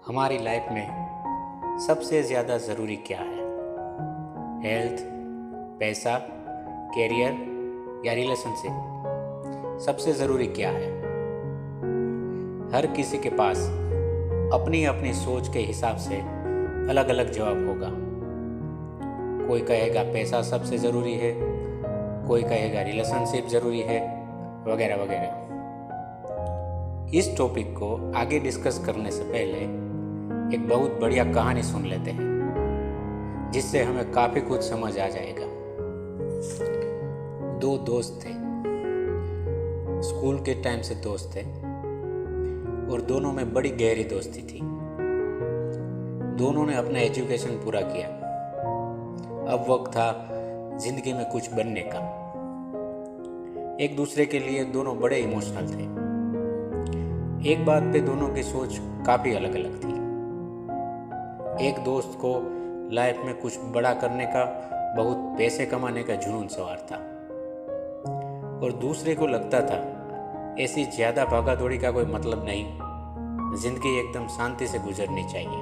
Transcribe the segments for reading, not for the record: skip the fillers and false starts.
हमारी लाइफ में सबसे ज़्यादा ज़रूरी क्या है? हेल्थ, पैसा, कैरियर या रिलेशनशिप? सबसे ज़रूरी क्या है? हर किसी के पास अपनी अपनी सोच के हिसाब से अलग अलग जवाब होगा। कोई कहेगा पैसा सबसे ज़रूरी है, कोई कहेगा रिलेशनशिप ज़रूरी है, वगैरह वगैरह। इस टॉपिक को आगे डिस्कस करने से पहले एक बहुत बढ़िया कहानी सुन लेते हैं, जिससे हमें काफ़ी कुछ समझ आ जाएगा। दो दोस्त थे, स्कूल के टाइम से दोस्त थे और दोनों में बड़ी गहरी दोस्ती थी। दोनों ने अपना एजुकेशन पूरा किया। अब वक्त था जिंदगी में कुछ बनने का। एक दूसरे के लिए दोनों बड़े इमोशनल थे। एक बात पे दोनों की सोच काफ़ी अलग अलग थी। एक दोस्त को लाइफ में कुछ बड़ा करने का, बहुत पैसे कमाने का जुनून सवार था और दूसरे को लगता था ऐसी ज़्यादा भागा दौड़ी का कोई मतलब नहीं, जिंदगी एकदम शांति से गुजरनी चाहिए।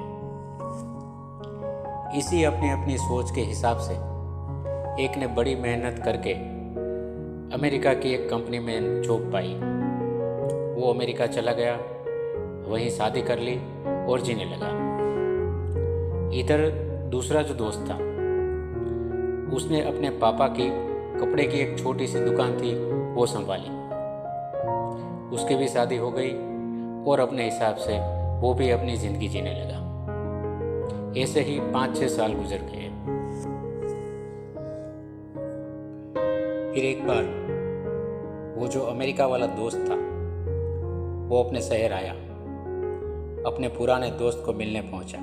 इसी अपनी अपनी सोच के हिसाब से एक ने बड़ी मेहनत करके अमेरिका की एक कंपनी में जॉब पाई। वो अमेरिका चला गया, वहीं शादी कर ली और जीने लगा। इधर दूसरा जो दोस्त था, उसने अपने पापा की कपड़े की एक छोटी सी दुकान थी, वो संभाली। उसकी भी शादी हो गई और अपने हिसाब से वो भी अपनी ज़िंदगी जीने लगा। ऐसे ही 5-6 साल गुजर गए। फिर एक बार वो जो अमेरिका वाला दोस्त था, वो अपने शहर आया, अपने पुराने दोस्त को मिलने पहुंचा।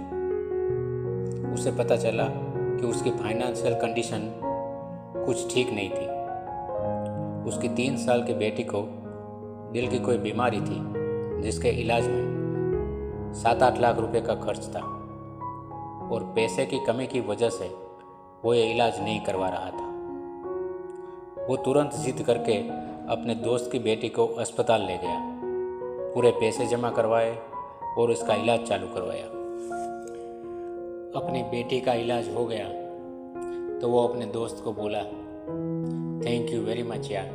उसे पता चला कि उसकी फाइनेंशियल कंडीशन कुछ ठीक नहीं थी। उसकी 3 साल की बेटी को दिल की कोई बीमारी थी, जिसके इलाज में 7-8 लाख रुपए का खर्च था और पैसे की कमी की वजह से वो ये इलाज नहीं करवा रहा था। वो तुरंत जिद करके अपने दोस्त की बेटी को अस्पताल ले गया, पूरे पैसे जमा करवाए और उसका इलाज चालू करवाया। अपनी बेटी का इलाज हो गया तो वो अपने दोस्त को बोला, थैंक यू वेरी मच यार,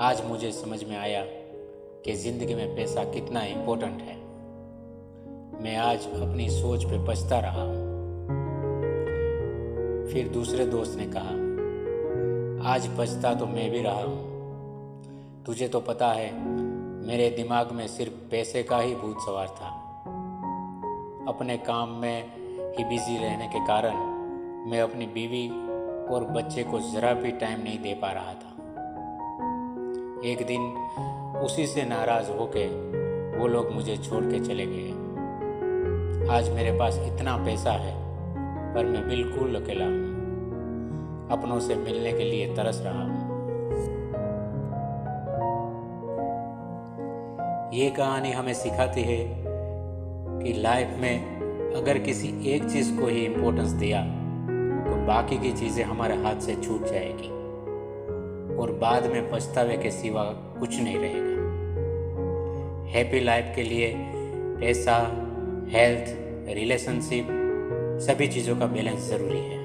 आज मुझे समझ में आया कि ज़िंदगी में पैसा कितना इम्पोर्टेंट है। मैं आज अपनी सोच पे पछता रहा हूँ। फिर दूसरे दोस्त ने कहा, आज पछता तो मैं भी रहा हूँ। तुझे तो पता है मेरे दिमाग में सिर्फ पैसे का ही भूत सवार था। अपने काम में ही बिजी रहने के कारण मैं अपनी बीवी और बच्चे को ज़रा भी टाइम नहीं दे पा रहा था। एक दिन उसी से नाराज़ होके वो लोग मुझे छोड़ के चले गए। आज मेरे पास इतना पैसा है पर मैं बिल्कुल अकेला हूँ, अपनों से मिलने के लिए तरस रहा हूँ। ये कहानी हमें सिखाती है कि लाइफ में अगर किसी एक चीज़ को ही इम्पोर्टेंस दिया तो बाकी की चीज़ें हमारे हाथ से छूट जाएगी और बाद में पछतावे के सिवा कुछ नहीं रहेगा। हैप्पी लाइफ के लिए पैसा, हेल्थ, रिलेशनशिप, सभी चीज़ों का बैलेंस ज़रूरी है।